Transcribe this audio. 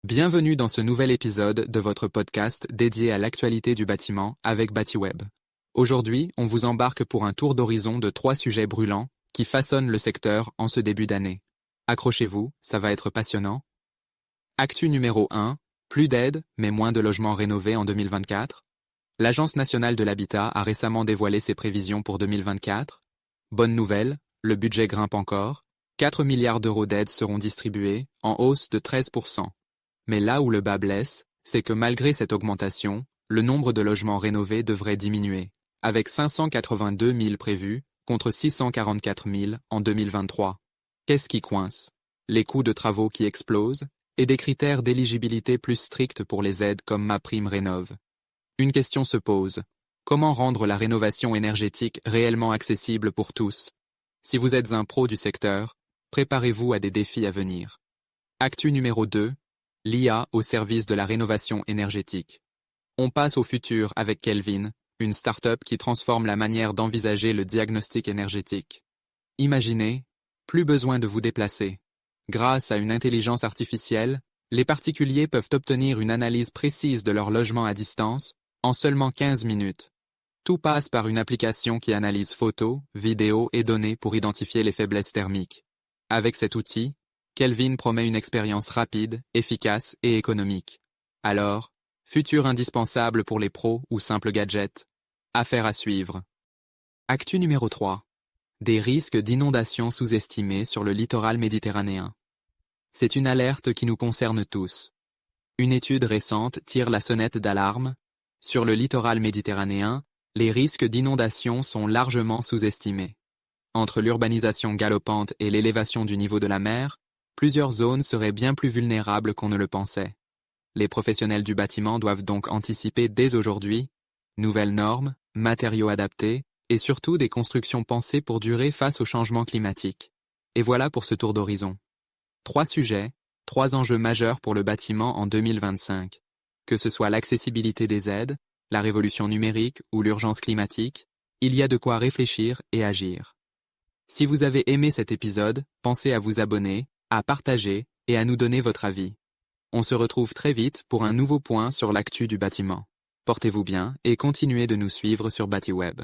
Bienvenue dans ce nouvel épisode de votre podcast dédié à l'actualité du bâtiment avec Batiweb. Aujourd'hui, on vous embarque pour un tour d'horizon de 3 sujets brûlants qui façonnent le secteur en ce début d'année. Accrochez-vous, ça va être passionnant. Actu numéro 1, plus d'aides, mais moins de logements rénovés en 2024. L'Agence nationale de l'habitat a récemment dévoilé ses prévisions pour 2024. Bonne nouvelle, le budget grimpe encore. 4 milliards d'euros d'aides seront distribués, en hausse de 13%. Mais là où le bât blesse, c'est que malgré cette augmentation, le nombre de logements rénovés devrait diminuer, avec 582 000 prévus, contre 644 000 en 2023. Qu'est-ce qui coince? Les coûts de travaux qui explosent, et des critères d'éligibilité plus stricts pour les aides comme MaPrimeRénov'. Une question se pose. Comment rendre la rénovation énergétique réellement accessible pour tous? Si vous êtes un pro du secteur, préparez-vous à des défis à venir. Actu numéro 2. L'IA au service de la rénovation énergétique. On passe au futur avec Kelvin, une start-up qui transforme la manière d'envisager le diagnostic énergétique. Imaginez, plus besoin de vous déplacer. Grâce à une intelligence artificielle, les particuliers peuvent obtenir une analyse précise de leur logement à distance en seulement 15 minutes. Tout passe par une application qui analyse photos, vidéos et données pour identifier les faiblesses thermiques. Avec cet outil, Kelvin promet une expérience rapide, efficace et économique. Alors, futur indispensable pour les pros ou simples gadgets. Affaire à suivre. Actu numéro 3. Des risques d'inondations sous-estimés sur le littoral méditerranéen. C'est une alerte qui nous concerne tous. Une étude récente tire la sonnette d'alarme. Sur le littoral méditerranéen, les risques d'inondations sont largement sous-estimés. Entre l'urbanisation galopante et l'élévation du niveau de la mer, plusieurs zones seraient bien plus vulnérables qu'on ne le pensait. Les professionnels du bâtiment doivent donc anticiper dès aujourd'hui nouvelles normes, matériaux adaptés et surtout des constructions pensées pour durer face au changement climatique. Et voilà pour ce tour d'horizon. 3 sujets, 3 enjeux majeurs pour le bâtiment en 2025. Que ce soit l'accessibilité des aides, la révolution numérique ou l'urgence climatique, il y a de quoi réfléchir et agir. Si vous avez aimé cet épisode, pensez à vous abonner, à partager et à nous donner votre avis. On se retrouve très vite pour un nouveau point sur l'actu du bâtiment. Portez-vous bien et continuez de nous suivre sur Batiweb.